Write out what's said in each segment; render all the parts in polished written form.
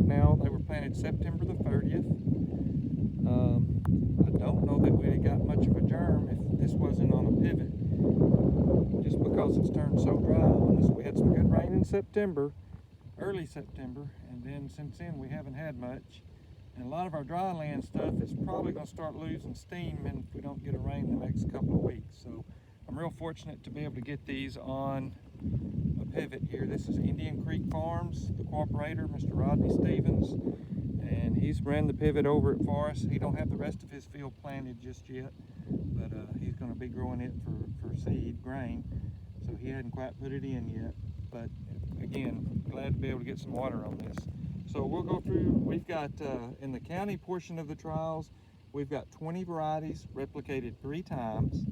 right now. They were planted September the 30th. I don't know that we'd have got much of a germ if this wasn't on a pivot, just because it's turned so dry on us. We had some good rain in September, early September, and then since then we haven't had much. And a lot of our dry land stuff is probably going to start losing steam and if we don't get a rain the next couple of weeks. So I'm real fortunate to be able to get these on a pivot here. This is Indian Creek Farms, the cooperator, Mr. Rodney Stevens, and he's ran the pivot over it for us. He don't have the rest of his field planted just yet, but he's going to be growing it for seed, grain, so he hadn't quite put it in yet. But again, glad to be able to get some water on this. So we'll go through, we've got, in the county portion of the trials, we've got 20 varieties replicated 3 times.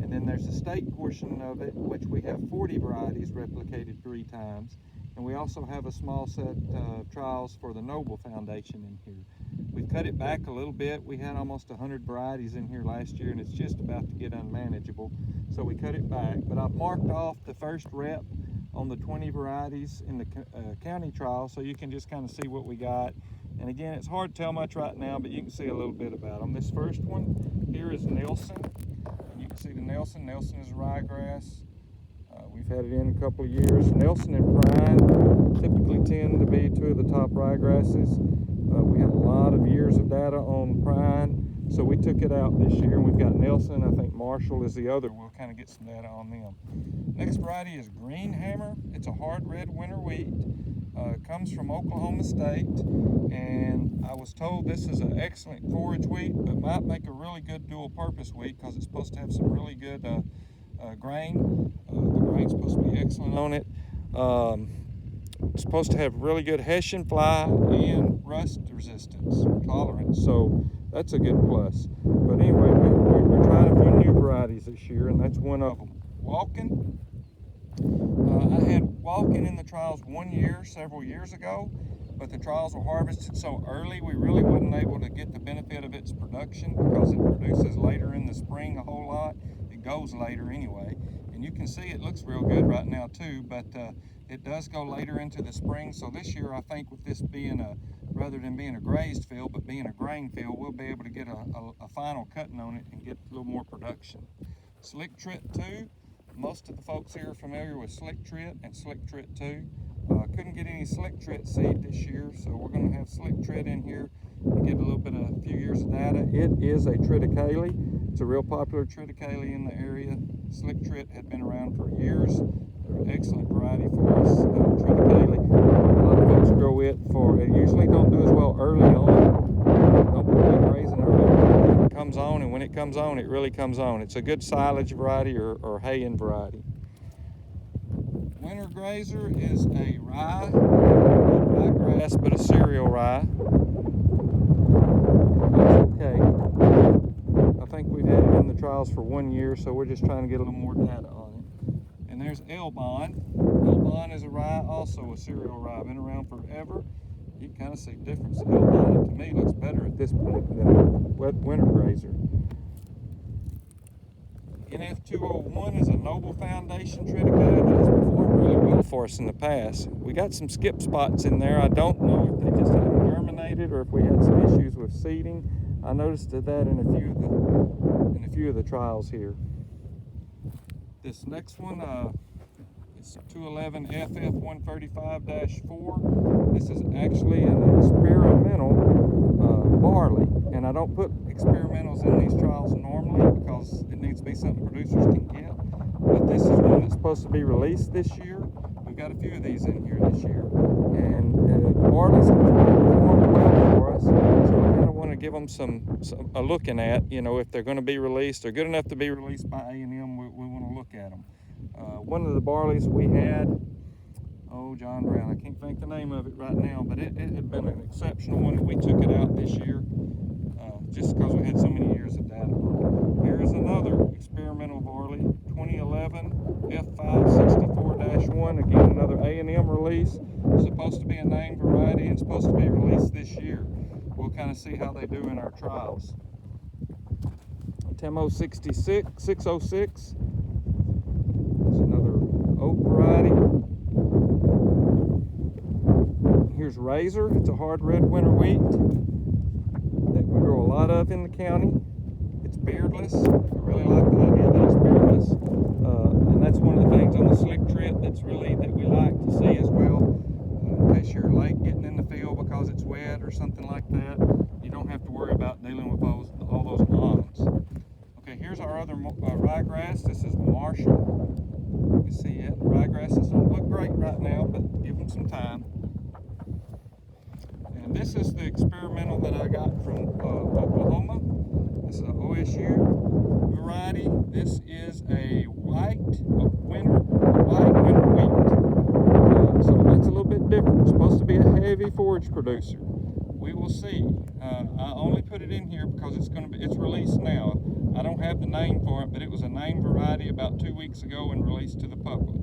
And then there's the state portion of it, which we have 40 varieties replicated 3 times. And we also have a small set of trials for the Noble Foundation in here. We've cut it back a little bit. We had almost 100 varieties in here last year, and it's just about to get unmanageable. So we cut it back. But I've marked off the first rep on the 20 varieties in the county trial, so you can just kind of see what we got. And again, it's hard to tell much right now, but you can see a little bit about them. This first one here is Nelson. And you can see the Nelson. Nelson is ryegrass. We've had it in a couple of years. Nelson and Prine typically tend to be 2 of the top ryegrasses. We have a lot of years of data on Prine, so we took it out this year, and we've got Nelson. I think Marshall is the other. We'll kind of get some data on them. Next variety is Green Hammer. It's a hard red winter wheat. Comes from Oklahoma State, and I was told this is an excellent forage wheat, but might make a really good dual purpose wheat because it's supposed to have some really good grain. The grain's supposed to be excellent on it. It's supposed to have really good Hessian fly and rust resistance or tolerance, so that's a good plus. But anyway, we're trying a few new varieties this year, and that's one of them. Walkin'. I had Walkin' in the trials 1 year, several years ago, but the trials were harvested so early we really wasn't able to get the benefit of its production because it produces later in the spring a whole lot. It goes later anyway, and you can see it looks real good right now too, but it does go later into the spring. So this year I think with this being rather than being a grazed field but being a grain field, we'll be able to get a final cutting on it and get a little more production. Slick Trit 2. Most of the folks here are familiar with Slick Trit and Slick Trit 2. Couldn't get any Slick Trit seed this year, so we're going to have Slick Trit in here and get a few years of data. It is a triticale. It's a real popular triticale in the area. Slick Trit had been around for years. They're an excellent variety for us, triticale. A lot of folks grow it it usually don't do as well early on. Don't put that grazing early. It comes on, and when it comes on, it really comes on. It's a good silage variety or hay-in variety. Winter Grazer is a rye, not ryegrass, but a cereal rye. Okay. I think we've had it in the trials for 1 year, so we're just trying to get a little more data on it. And there's Elbon. Elbon is a rye, also a cereal rye, been around forever. You can kind of see the difference. Elbon, to me, looks better at this point than Winter Grazer. NF201 is a Noble Foundation triticale that has performed really well for us in the past. We got some skip spots in there. I don't know if they just haven't germinated or if we had some issues with seeding. I noticed that in a few of the trials here. This next one is 211 FF135-4. This is actually an experimental barley, and I don't put experimentals in these trials normally because it needs to be something producers can get. But this is one that's supposed to be released this year. We've got a few of these in here this year, and the barleys have performed well for us. So I kind of want to give them a looking at, if they're going to be released. They're good enough to be released by A&M. We want to look at them. One of the barleys we had, John Brown, I can't think the name of it right now, but it had been an exceptional one, and we took it out this year just because we had so many years of data on it. Here is another experimental barley, 2011 F564-1, again another A&M release. It's supposed to be a named variety and supposed to be released this year. We'll kind of see how they do in our trials. Temo 606 is another oak variety. Here's Here's Razor. It's a hard red winter wheat that we grow a lot of in the county. It's beardless. I really like the idea that it's beardless. And that's one of the things on the slick trip that we like to see as well. In case you're late getting in the field because it's wet or something like that, you don't have to worry about dealing with all those lawns. Okay, here's our other ryegrass. This is Marshall. You see it. The ryegrasses don't look great right now, but give them some time. And this is the experimental that I got from Oklahoma. This is an OSU variety. This is a white winter wheat. So that's a little bit different. It's supposed to be a heavy forage producer. We will see. I only put it in here because it's released now. I don't have the name for it, but it was a named variety about 2 weeks ago and released to the public.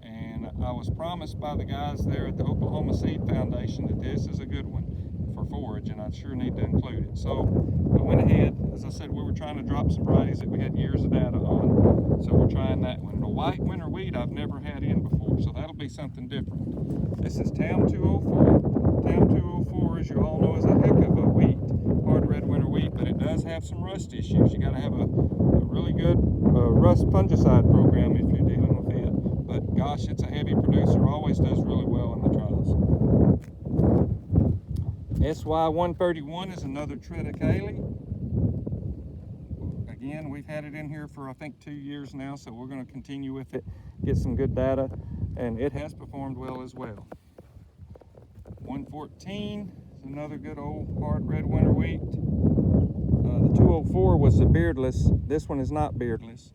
And I was promised by the guys there at the Oklahoma Seed Foundation that this is a good one for forage, and I sure need to include it. So I went ahead. As I said, we were trying to drop some varieties that we had years of data on, so we're trying that one. The white winter wheat I've never had in before, so that'll be something different. This is Town 204. Town 204, as you all know, is a heck of a wheat, hard red winter wheat, but it does have some rust issues. You got to have a really good rust fungicide program if you're dealing with it. But gosh, it's a heavy producer, always does really well in the trials. SY131 is another triticale. Again, we've had it in here for I think 2 years now, so we're going to continue with it, get some good data, and it has performed well as well. 114 is another good old hard red winter wheat. The 204 was the beardless. This one is not beardless,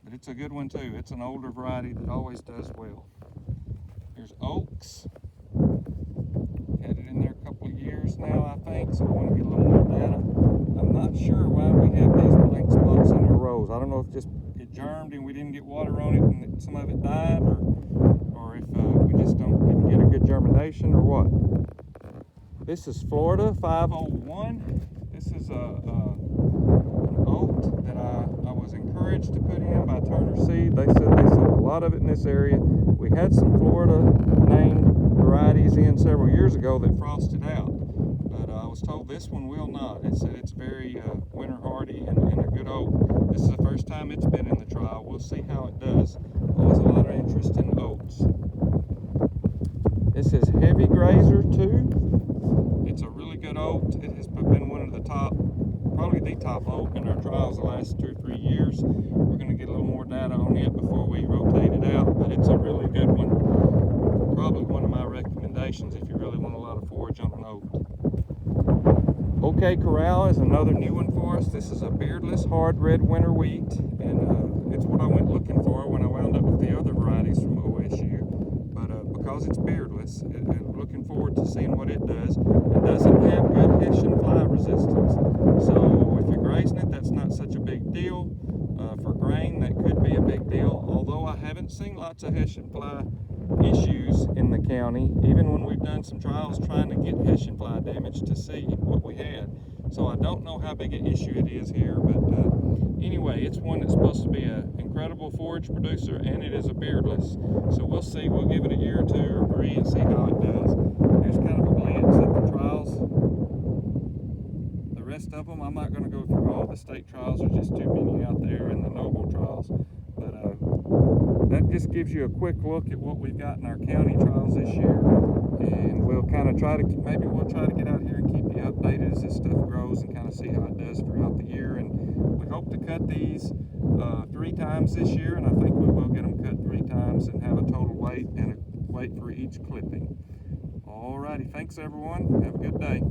but it's a good one too. It's an older variety that always does well. Here's Oaks. Had it in there a couple of years now, I think, so I want to get a little more data. I'm not sure why we have these blank spots in the rows. I don't know if just it germed and we didn't get water on it and some of it died, or if we just didn't get a good germination or what. This is Florida 501. This is an oat that I was encouraged to put in by Turner Seed. They said they sold a lot of it in this area. We had some Florida named varieties in several years ago that frosted out, but I was told this one will not. It said it's very winter hardy and a good oat. This is the first time it's been in the trial. We'll see how it does. Always a lot of interest in oats. This is Heavy Grazer 2. It's a really good oat. It has been one of the top, probably the top oat in our trials the last 2 or 3 years. We're going to get a little more data on it before we rotate it out, but it's a really good one. Probably one of my recommendations if you really want a lot of forage on an oat. OK Corral is another new one for us. This is a beardless hard red winter wheat, and it's what I went looking for when I wound up with the other varieties from OSU. But because it's beardless, and looking forward to seeing what it does. It doesn't have good Hessian fly resistance, so if you're grazing it, that's not such a big deal. For grain, that could be a big deal, although I haven't seen lots of Hessian fly issues in the county, even when we've done some trials trying to get Hessian fly damage to see what we had. So I don't know how big an issue it is here, but anyway, it's one that's supposed to be an incredible forage producer, and it is a beardless. So we'll see. We'll give it a year or 2 or 3 and see how it does. Here's kind of a glance at the trials. The rest of them, I'm not going to go through all the state trials. There's just too many out there, and the Noble trials. But that just gives you a quick look at what we've got in our county trials this year, and we'll kind of maybe we'll try to get out here and keep you updated as this stuff grows and kind of see how it does throughout the year. And we hope to cut these 3 times this year, and I think we will get them cut 3 times and have a total weight and a weight for each clipping. Alrighty, thanks everyone. Have a good day.